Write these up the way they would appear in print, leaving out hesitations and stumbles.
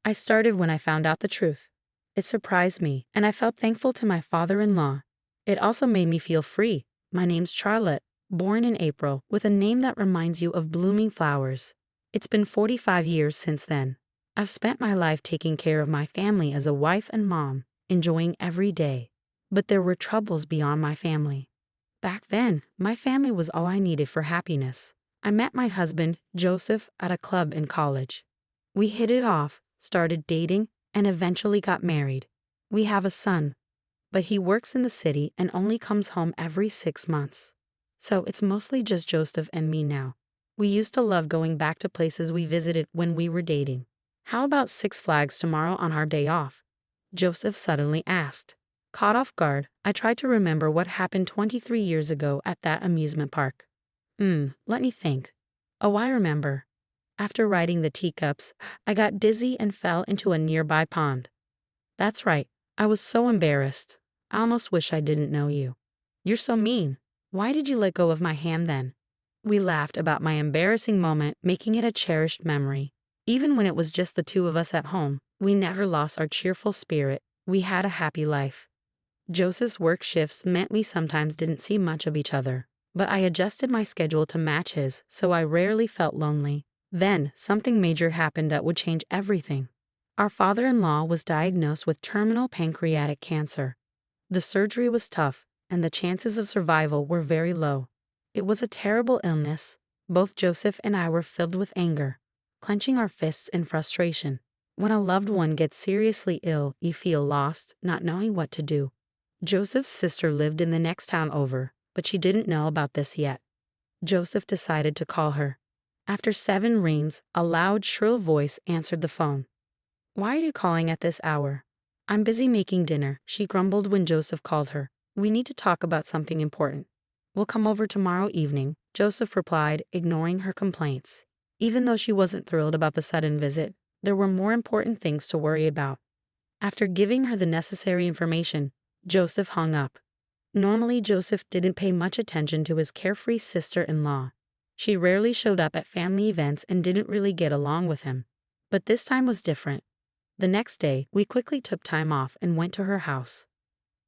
I started when I found out the truth. It surprised me, and I felt thankful to my father-in-law. It also made me feel free. My name's Charlotte, born in April, with a name that reminds you of blooming flowers. It's been 45 years since then. I've spent my life taking care of my family as a wife and mom, enjoying every day. But there were troubles beyond my family. Back then, my family was all I needed for happiness. I met my husband, Joseph, at a club in college. We hit it off, started dating, and eventually got married. We have a son, but he works in the city and only comes home every 6 months. So it's mostly just Joseph and me now. We used to love going back to places we visited when we were dating. How about Six Flags tomorrow on our day off? Joseph suddenly asked. Caught off guard, I tried to remember what happened 23 years ago at that amusement park. Let me think. Oh, I remember. After riding the teacups, I got dizzy and fell into a nearby pond. That's right, I was so embarrassed. I almost wish I didn't know you. You're so mean. Why did you let go of my hand then? We laughed about my embarrassing moment, making it a cherished memory. Even when it was just the two of us at home, we never lost our cheerful spirit. We had a happy life. Joseph's work shifts meant we sometimes didn't see much of each other, but I adjusted my schedule to match his, so I rarely felt lonely. Then, something major happened that would change everything. Our father-in-law was diagnosed with terminal pancreatic cancer. The surgery was tough, and the chances of survival were very low. It was a terrible illness. Both Joseph and I were filled with anger, clenching our fists in frustration. When a loved one gets seriously ill, you feel lost, not knowing what to do. Joseph's sister lived in the next town over, but she didn't know about this yet. Joseph decided to call her. After 7 rings, a loud, shrill voice answered the phone. Why are you calling at this hour? I'm busy making dinner, she grumbled when Joseph called her. We need to talk about something important. We'll come over tomorrow evening, Joseph replied, ignoring her complaints. Even though she wasn't thrilled about the sudden visit, there were more important things to worry about. After giving her the necessary information, Joseph hung up. Normally, Joseph didn't pay much attention to his carefree sister-in-law. She rarely showed up at family events and didn't really get along with him. But this time was different. The next day, we quickly took time off and went to her house.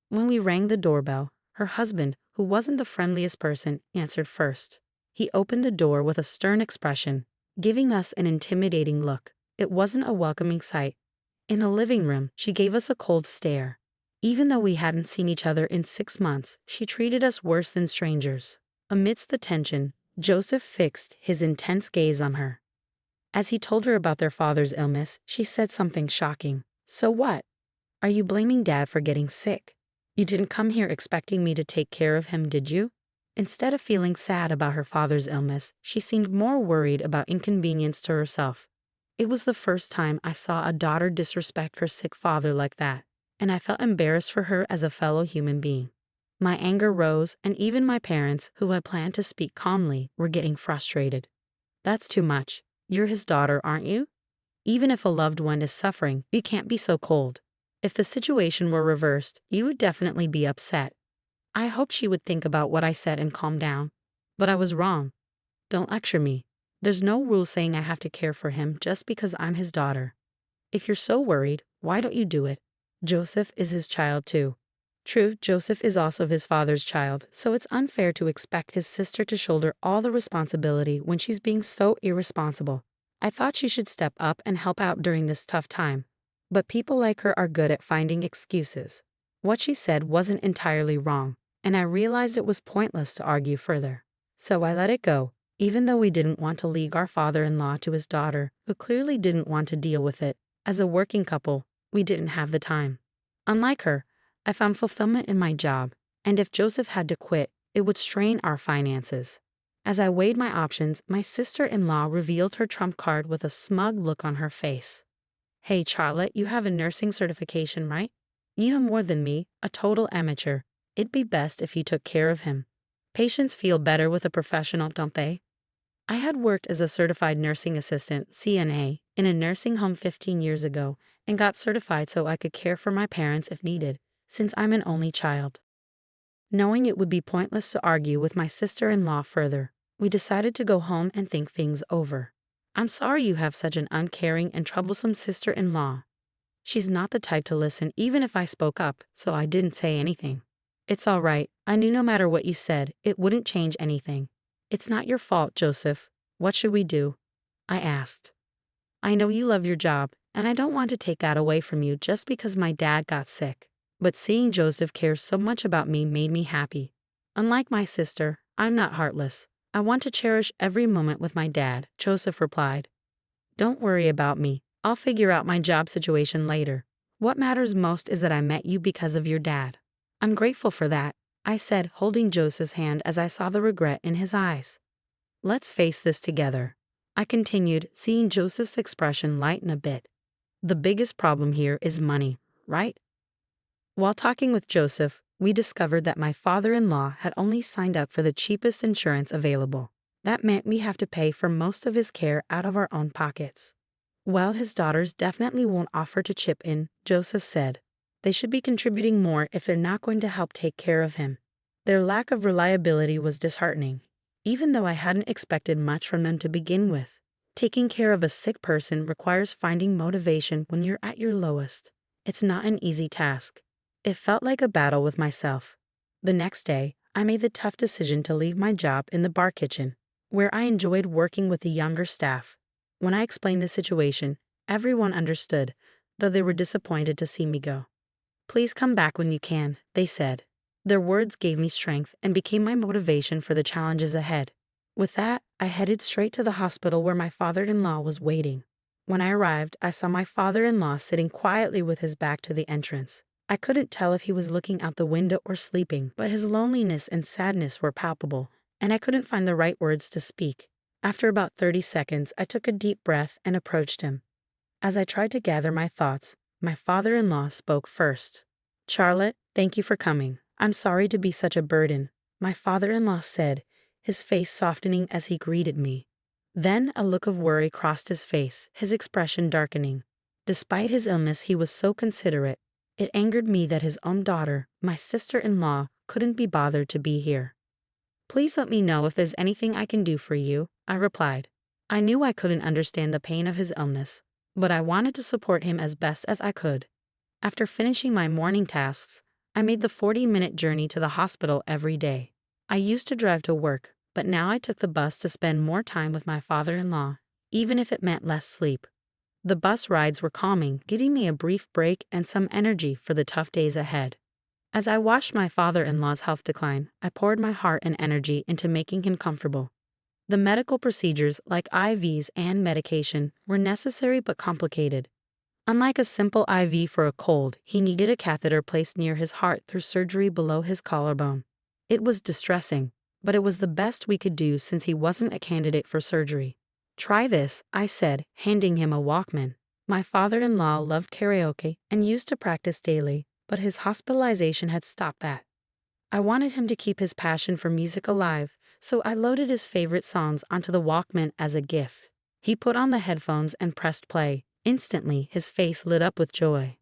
When we rang the doorbell, her husband, who wasn't the friendliest person, answered first. He opened the door with a stern expression, giving us an intimidating look. It wasn't a welcoming sight. In the living room, she gave us a cold stare. Even though we hadn't seen each other in 6 months, she treated us worse than strangers. Amidst the tension, Joseph fixed his intense gaze on her. As he told her about their father's illness, she said something shocking. So what? Are you blaming Dad for getting sick? You didn't come here expecting me to take care of him, did you? Instead of feeling sad about her father's illness, she seemed more worried about inconvenience to herself. It was the first time I saw a daughter disrespect her sick father like that, and I felt embarrassed for her as a fellow human being. My anger rose, and even my parents, who had planned to speak calmly, were getting frustrated. That's too much. You're his daughter, aren't you? Even if a loved one is suffering, you can't be so cold. If the situation were reversed, you would definitely be upset. I hoped she would think about what I said and calm down. But I was wrong. Don't lecture me. There's no rule saying I have to care for him just because I'm his daughter. If you're so worried, why don't you do it? Joseph is his child too. True, Joseph is also his father's child, so it's unfair to expect his sister to shoulder all the responsibility when she's being so irresponsible. I thought she should step up and help out during this tough time. But people like her are good at finding excuses. What she said wasn't entirely wrong, and I realized it was pointless to argue further. So I let it go, even though we didn't want to league our father-in-law to his daughter, who clearly didn't want to deal with it. As a working couple, we didn't have the time. Unlike her, I found fulfillment in my job, and if Joseph had to quit, it would strain our finances. As I weighed my options, my sister-in-law revealed her trump card with a smug look on her face. Hey Charlotte, you have a nursing certification, right? You know more than me, a total amateur. It'd be best if you took care of him. Patients feel better with a professional, don't they? I had worked as a certified nursing assistant, CNA, in a nursing home 15 years ago and got certified so I could care for my parents if needed, since I'm an only child. Knowing it would be pointless to argue with my sister-in-law further, we decided to go home and think things over. I'm sorry you have such an uncaring and troublesome sister-in-law. She's not the type to listen even if I spoke up, so I didn't say anything. It's all right. I knew no matter what you said, it wouldn't change anything. It's not your fault, Joseph. What should we do? I asked. I know you love your job, and I don't want to take that away from you just because my dad got sick. But seeing Joseph care so much about me made me happy. Unlike my sister, I'm not heartless. I want to cherish every moment with my dad, Joseph replied. Don't worry about me. I'll figure out my job situation later. What matters most is that I met you because of your dad. I'm grateful for that, I said, holding Joseph's hand as I saw the regret in his eyes. Let's face this together, I continued, seeing Joseph's expression lighten a bit. The biggest problem here is money, right? While talking with Joseph, we discovered that my father-in-law had only signed up for the cheapest insurance available. That meant we have to pay for most of his care out of our own pockets. Well, his daughters definitely won't offer to chip in, Joseph said. They should be contributing more if they're not going to help take care of him. Their lack of reliability was disheartening, even though I hadn't expected much from them to begin with. Taking care of a sick person requires finding motivation when you're at your lowest. It's not an easy task. It felt like a battle with myself. The next day, I made the tough decision to leave my job in the bar kitchen, where I enjoyed working with the younger staff. When I explained the situation, everyone understood, though they were disappointed to see me go. Please come back when you can, they said. Their words gave me strength and became my motivation for the challenges ahead. With that, I headed straight to the hospital where my father-in-law was waiting. When I arrived, I saw my father-in-law sitting quietly with his back to the entrance. I couldn't tell if he was looking out the window or sleeping, but his loneliness and sadness were palpable, and I couldn't find the right words to speak. After about 30 seconds, I took a deep breath and approached him. As I tried to gather my thoughts, my father-in-law spoke first. Charlotte, thank you for coming. I'm sorry to be such a burden, my father-in-law said, his face softening as he greeted me. Then a look of worry crossed his face, his expression darkening. Despite his illness, he was so considerate. It angered me that his own daughter, my sister-in-law, couldn't be bothered to be here. Please let me know if there's anything I can do for you, I replied. I knew I couldn't understand the pain of his illness, but I wanted to support him as best as I could. After finishing my morning tasks, I made the 40-minute journey to the hospital every day. I used to drive to work, but now I took the bus to spend more time with my father-in-law, even if it meant less sleep. The bus rides were calming, giving me a brief break and some energy for the tough days ahead. As I watched my father-in-law's health decline, I poured my heart and energy into making him comfortable. The medical procedures, like IVs and medication, were necessary but complicated. Unlike a simple IV for a cold, he needed a catheter placed near his heart through surgery below his collarbone. It was distressing, but it was the best we could do since he wasn't a candidate for surgery. Try this, I said, handing him a Walkman. My father-in-law loved karaoke and used to practice daily, but his hospitalization had stopped that. I wanted him to keep his passion for music alive, so I loaded his favorite songs onto the Walkman as a gift. He put on the headphones and pressed play. Instantly, his face lit up with joy.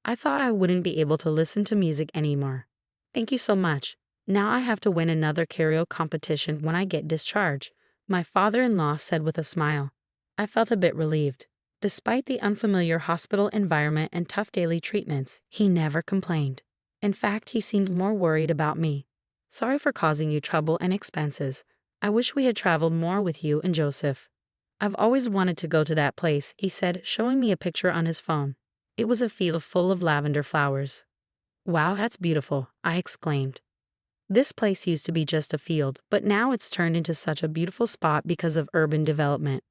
I thought I wouldn't be able to listen to music anymore. Thank you so much. Now I have to win another karaoke competition when I get discharged, my father-in-law said with a smile. I felt a bit relieved. Despite the unfamiliar hospital environment and tough daily treatments, he never complained. In fact, he seemed more worried about me. Sorry for causing you trouble and expenses. I wish we had traveled more with you and Joseph. I've always wanted to go to that place, he said, showing me a picture on his phone. It was a field full of lavender flowers. Wow, that's beautiful, I exclaimed. This place used to be just a field, but now it's turned into such a beautiful spot because of urban development.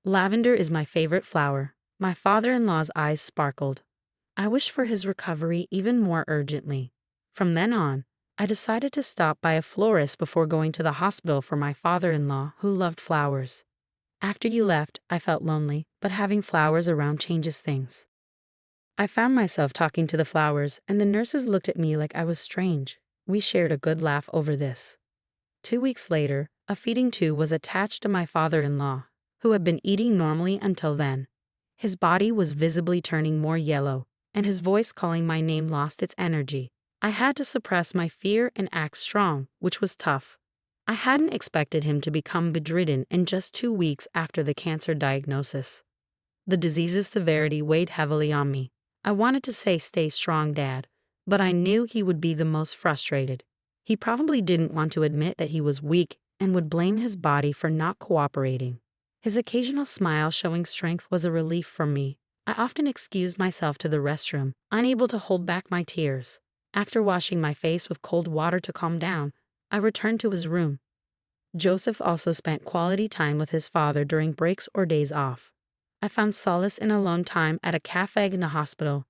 Lavender is my favorite flower. My father-in-law's eyes sparkled. I wished for his recovery even more urgently. From then on, I decided to stop by a florist before going to the hospital for my father-in-law, who loved flowers. After you left, I felt lonely, but having flowers around changes things. I found myself talking to the flowers, and the nurses looked at me like I was strange. We shared a good laugh over this. 2 weeks later, a feeding tube was attached to my father-in-law, who had been eating normally until then. His body was visibly turning more yellow, and his voice calling my name lost its energy. I had to suppress my fear and act strong, which was tough. I hadn't expected him to become bedridden in just 2 weeks after the cancer diagnosis. The disease's severity weighed heavily on me. I wanted to say stay strong, Dad, but I knew he would be the most frustrated. He probably didn't want to admit that he was weak and would blame his body for not cooperating. His occasional smile showing strength was a relief for me. I often excused myself to the restroom, unable to hold back my tears. After washing my face with cold water to calm down, I returned to his room. Joseph also spent quality time with his father during breaks or days off. I found solace in alone time at a cafe in the hospital.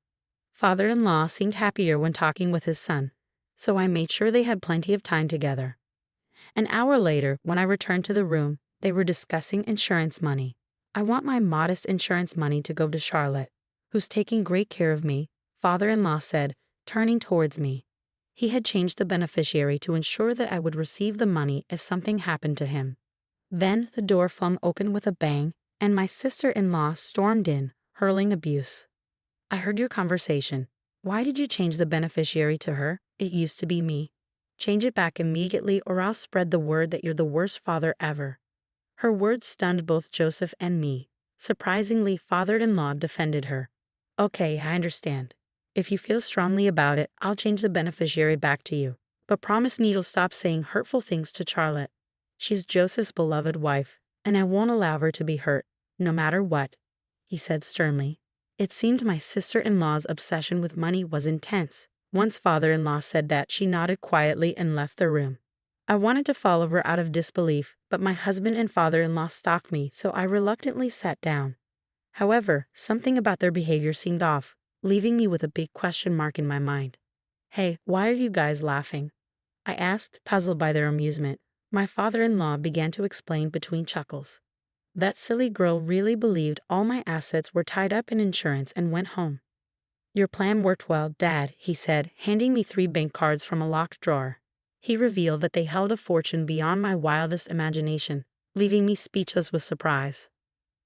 Father-in-law seemed happier when talking with his son, so I made sure they had plenty of time together. An hour later, when I returned to the room, they were discussing insurance money. I want my modest insurance money to go to Charlotte, who's taking great care of me, father-in-law said, turning towards me. He had changed the beneficiary to ensure that I would receive the money if something happened to him. Then the door flung open with a bang, and my sister-in-law stormed in, hurling abuse. I heard your conversation. Why did you change the beneficiary to her? It used to be me. Change it back immediately or I'll spread the word that you're the worst father ever. Her words stunned both Joseph and me. Surprisingly, father-in-law defended her. Okay, I understand. If you feel strongly about it, I'll change the beneficiary back to you. But promise me you'll stop saying hurtful things to Charlotte. She's Joseph's beloved wife, and I won't allow her to be hurt, no matter what, he said sternly. It seemed my sister-in-law's obsession with money was intense. Once father-in-law said that, she nodded quietly and left the room. I wanted to follow her out of disbelief, but my husband and father-in-law stopped me, so I reluctantly sat down. However, something about their behavior seemed off, leaving me with a big question mark in my mind. Hey, why are you guys laughing? I asked, puzzled by their amusement. My father-in-law began to explain between chuckles. That silly girl really believed all my assets were tied up in insurance and went home. Your plan worked well, Dad, he said, handing me 3 bank cards from a locked drawer. He revealed that they held a fortune beyond my wildest imagination, leaving me speechless with surprise.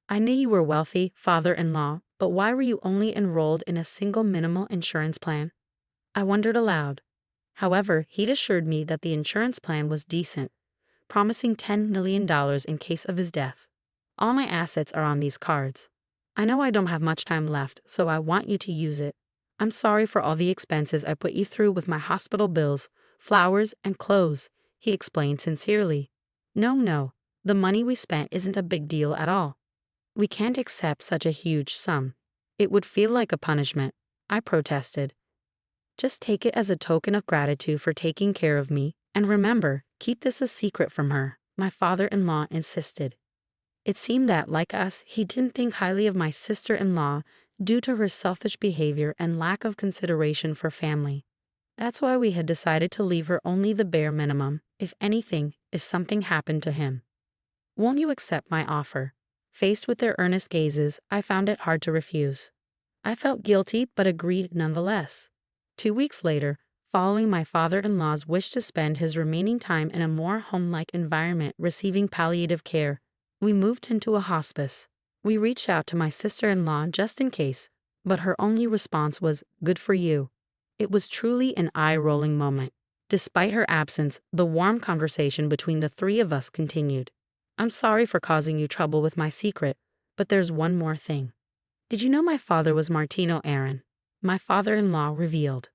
I knew you were wealthy, father-in-law, but why were you only enrolled in a single minimal insurance plan? I wondered aloud. However, he'd assured me that the insurance plan was decent, promising $10 million in case of his death. All my assets are on these cards. I know I don't have much time left, so I want you to use it. I'm sorry for all the expenses I put you through with my hospital bills, flowers, and clothes, he explained sincerely. No, the money we spent isn't a big deal at all. We can't accept such a huge sum. It would feel like a punishment, I protested. Just take it as a token of gratitude for taking care of me, and remember, keep this a secret from her, my father-in-law insisted. It seemed that, like us, he didn't think highly of my sister-in-law due to her selfish behavior and lack of consideration for family. That's why we had decided to leave her only the bare minimum, if anything, if something happened to him. Won't you accept my offer? Faced with their earnest gazes, I found it hard to refuse. I felt guilty but agreed nonetheless. 2 weeks later, following my father-in-law's wish to spend his remaining time in a more home-like environment receiving palliative care, we moved into a hospice. We reached out to my sister-in-law just in case, but her only response was, "Good for you." It was truly an eye-rolling moment. Despite her absence, the warm conversation between the 3 of us continued. I'm sorry for causing you trouble with my secret, but there's one more thing. Did you know my father was Martino Aaron? My father-in-law revealed.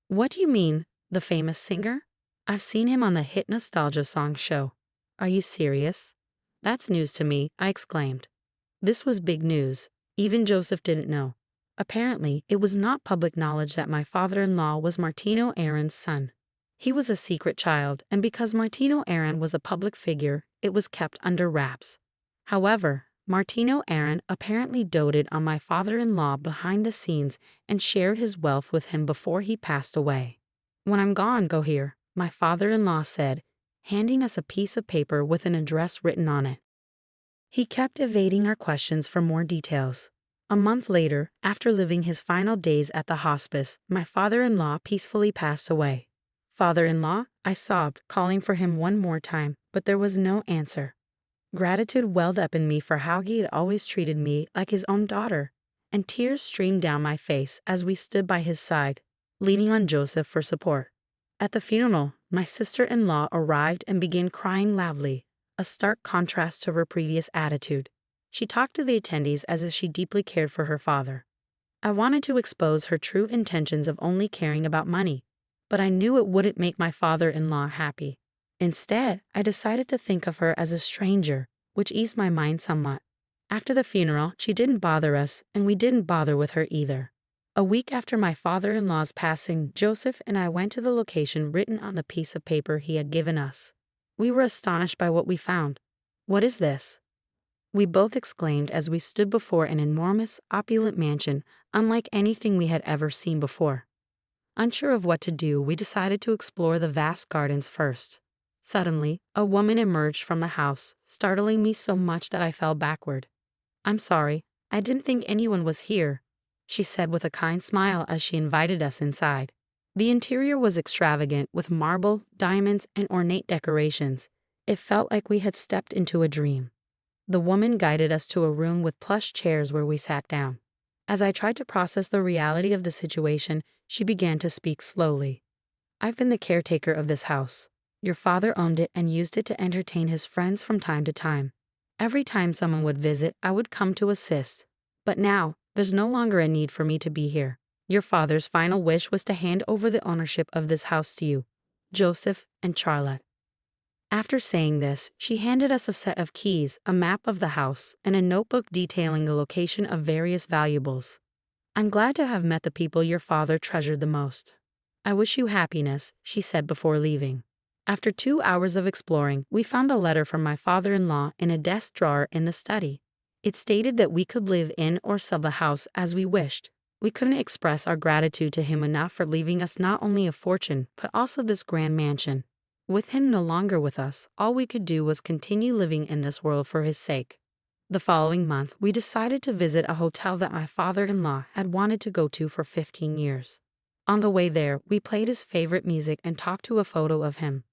What do you mean, the famous singer? I've seen him on the hit nostalgia song show. Are you serious? That's news to me, I exclaimed. This was big news. Even Joseph didn't know. Apparently, it was not public knowledge that my father-in-law was Martino Aaron's son. He was a secret child, and because Martino Aaron was a public figure, it was kept under wraps. However, Martino Aaron apparently doted on my father-in-law behind the scenes and shared his wealth with him before he passed away. When I'm gone, go here, my father-in-law said, handing us a piece of paper with an address written on it. He kept evading our questions for more details. A month later, after living his final days at the hospice, my father-in-law peacefully passed away. Father-in-law, I sobbed, calling for him one more time, but there was no answer. Gratitude welled up in me for how he had always treated me like his own daughter, and tears streamed down my face as we stood by his side, leaning on Joseph for support. At the funeral, my sister-in-law arrived and began crying loudly, a stark contrast to her previous attitude. She talked to the attendees as if she deeply cared for her father. I wanted to expose her true intentions of only caring about money, but I knew it wouldn't make my father-in-law happy. Instead, I decided to think of her as a stranger, which eased my mind somewhat. After the funeral, she didn't bother us, and we didn't bother with her either. A week after my father-in-law's passing, Joseph and I went to the location written on the piece of paper he had given us. We were astonished by what we found. "What is this?" we both exclaimed as we stood before an enormous, opulent mansion, unlike anything we had ever seen before. Unsure of what to do, we decided to explore the vast gardens first. Suddenly, a woman emerged from the house, startling me so much that I fell backward. "I'm sorry, I didn't think anyone was here," she said with a kind smile as she invited us inside. The interior was extravagant, with marble, diamonds, and ornate decorations. It felt like we had stepped into a dream. The woman guided us to a room with plush chairs where we sat down. As I tried to process the reality of the situation, she began to speak slowly. "I've been the caretaker of this house. Your father owned it and used it to entertain his friends from time to time. Every time someone would visit, I would come to assist. But now, there's no longer a need for me to be here. Your father's final wish was to hand over the ownership of this house to you, Joseph and Charlotte." After saying this, she handed us a set of keys, a map of the house, and a notebook detailing the location of various valuables. "I'm glad to have met the people your father treasured the most. I wish you happiness," she said before leaving. After 2 hours of exploring, we found a letter from my father-in-law in a desk drawer in the study. It stated that we could live in or sell the house as we wished. We couldn't express our gratitude to him enough for leaving us not only a fortune, but also this grand mansion. With him no longer with us, all we could do was continue living in this world for his sake. The following month, we decided to visit a hotel that my father-in-law had wanted to go to for 15 years. On the way there, we played his favorite music and talked to a photo of him.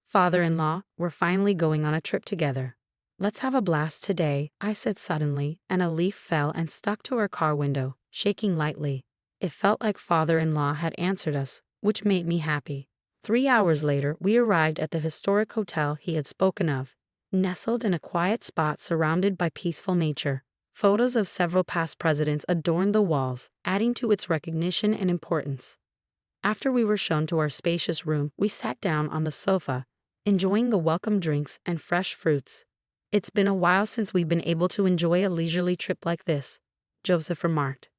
"Father-in-law, we're finally going on a trip together. Let's have a blast today," I said suddenly, and a leaf fell and stuck to our car window, shaking lightly. It felt like father-in-law had answered us, which made me happy. 3 hours later, we arrived at the historic hotel he had spoken of, nestled in a quiet spot surrounded by peaceful nature. Photos of several past presidents adorned the walls, adding to its recognition and importance. After we were shown to our spacious room, we sat down on the sofa, enjoying the welcome drinks and fresh fruits. "It's been a while since we've been able to enjoy a leisurely trip like this," Joseph remarked.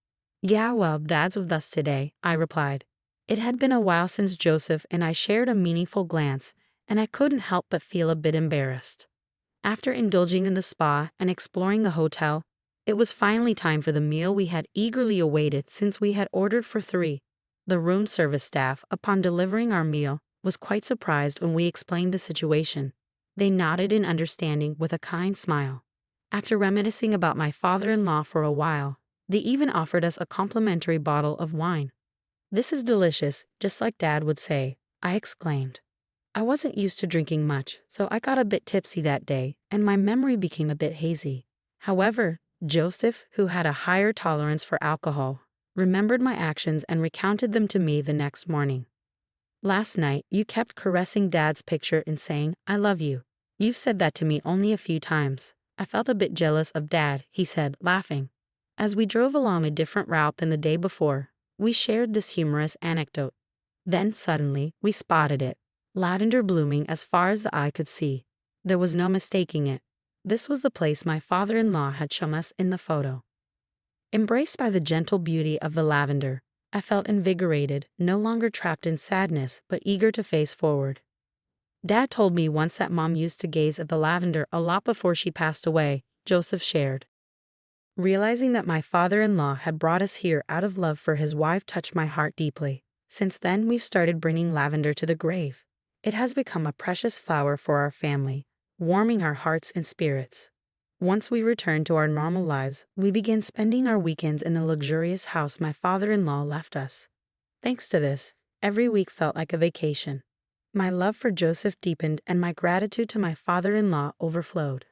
"Yeah, well, Dad's with us today," I replied. It had been a while since Joseph and I shared a meaningful glance, and I couldn't help but feel a bit embarrassed. After indulging in the spa and exploring the hotel, it was finally time for the meal we had eagerly awaited since we had ordered for 3. The room service staff, upon delivering our meal, was quite surprised when we explained the situation. They nodded in understanding with a kind smile. After reminiscing about my father-in-law for a while, they even offered us a complimentary bottle of wine. "This is delicious, just like Dad would say," I exclaimed. I wasn't used to drinking much, so I got a bit tipsy that day, and my memory became a bit hazy. However, Joseph, who had a higher tolerance for alcohol, remembered my actions and recounted them to me the next morning. "Last night, you kept caressing Dad's picture and saying, 'I love you.' You've said that to me only a few times. I felt a bit jealous of Dad," he said, laughing. As we drove along a different route than the day before, we shared this humorous anecdote. Then suddenly, we spotted it. Lavender blooming as far as the eye could see. There was no mistaking it. This was the place my father-in-law had shown us in the photo. Embraced by the gentle beauty of the lavender, I felt invigorated, no longer trapped in sadness, but eager to face forward. "Dad told me once that Mom used to gaze at the lavender a lot before she passed away," Joseph shared. Realizing that my father-in-law had brought us here out of love for his wife touched my heart deeply. Since then, we've started bringing lavender to the grave. It has become a precious flower for our family, warming our hearts and spirits. Once we returned to our normal lives, we began spending our weekends in the luxurious house my father-in-law left us. Thanks to this, every week felt like a vacation. My love for Joseph deepened and my gratitude to my father-in-law overflowed.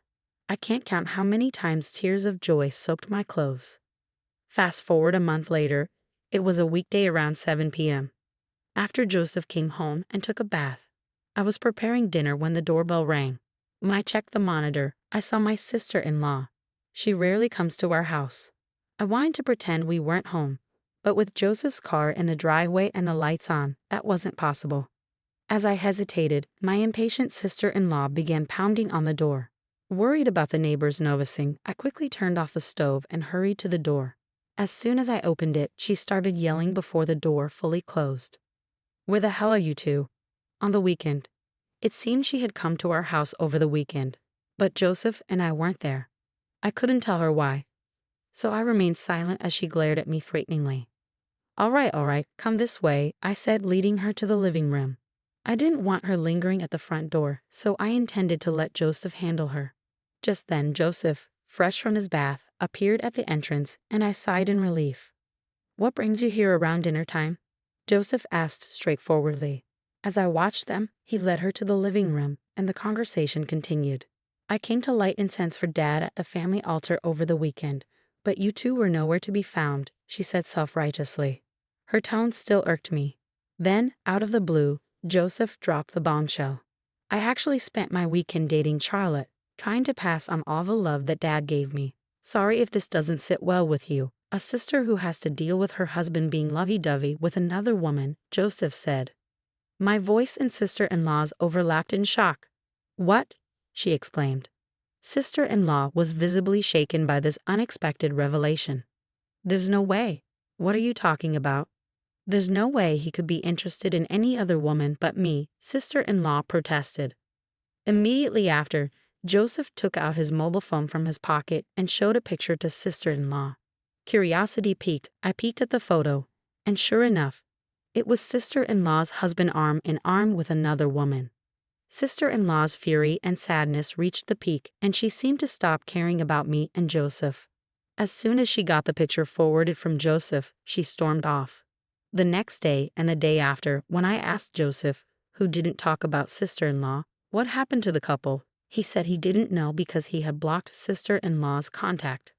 I can't count how many times tears of joy soaked my clothes. Fast forward a month later, it was a weekday around 7 p.m. After Joseph came home and took a bath, I was preparing dinner when the doorbell rang. When I checked the monitor, I saw my sister-in-law. She rarely comes to our house. I wanted to pretend we weren't home, but with Joseph's car in the driveway and the lights on, that wasn't possible. As I hesitated, my impatient sister-in-law began pounding on the door. Worried about the neighbors noticing, I quickly turned off the stove and hurried to the door. As soon as I opened it, she started yelling before the door fully closed. "Where the hell are you two?" "On the weekend." It seemed she had come to our house over the weekend, but Joseph and I weren't there. I couldn't tell her why, so I remained silent as she glared at me threateningly. All right, come this way," I said, leading her to the living room. I didn't want her lingering at the front door, so I intended to let Joseph handle her. Just then Joseph, fresh from his bath, appeared at the entrance, and I sighed in relief. "What brings you here around dinner time?" Joseph asked straightforwardly. As I watched them, he led her to the living room, and the conversation continued. "I came to light incense for Dad at the family altar over the weekend, but you two were nowhere to be found," she said self-righteously. Her tone still irked me. Then, out of the blue, Joseph dropped the bombshell. "I actually spent my weekend dating Charlotte, trying to pass on all the love that Dad gave me. Sorry if this doesn't sit well with you. A sister who has to deal with her husband being lovey-dovey with another woman," Joseph said. My voice and sister-in-law's overlapped in shock. "What?" she exclaimed. Sister-in-law was visibly shaken by this unexpected revelation. "There's no way." "What are you talking about?" "There's no way he could be interested in any other woman but me," sister-in-law protested. Immediately after, Joseph took out his mobile phone from his pocket and showed a picture to sister-in-law. Curiosity piqued. I peeked at the photo, and sure enough, it was sister-in-law's husband arm in arm with another woman. Sister-in-law's fury and sadness reached the peak, and she seemed to stop caring about me and Joseph. As soon as she got the picture forwarded from Joseph, she stormed off. The next day and the day after, when I asked Joseph, who didn't talk about sister-in-law, what happened to the couple, he said he didn't know because he had blocked sister-in-law's contact.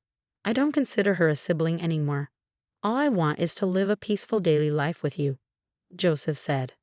"I don't consider her a sibling anymore. All I want is to live a peaceful daily life with you," Joseph said.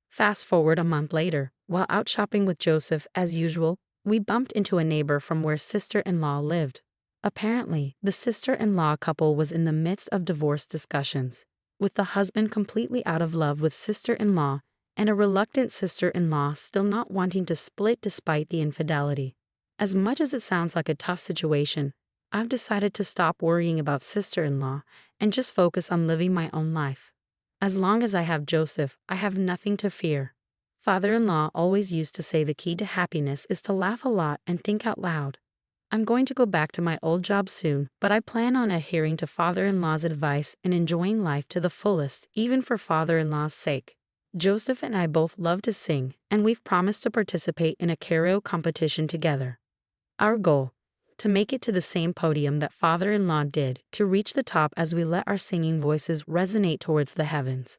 Fast forward a month later, while out shopping with Joseph as usual, we bumped into a neighbor from where sister-in-law lived. Apparently, the sister-in-law couple was in the midst of divorce discussions, with the husband completely out of love with sister-in-law and a reluctant sister-in-law still not wanting to split despite the infidelity. As much as it sounds like a tough situation, I've decided to stop worrying about sister-in-law and just focus on living my own life. As long as I have Joseph, I have nothing to fear. Father-in-law always used to say the key to happiness is to laugh a lot and think out loud. I'm going to go back to my old job soon, but I plan on adhering to father-in-law's advice and enjoying life to the fullest, even for father-in-law's sake. Joseph and I both love to sing, and we've promised to participate in a karaoke competition together. Our goal: to make it to the same podium that father-in-law did, to reach the top as we let our singing voices resonate towards the heavens.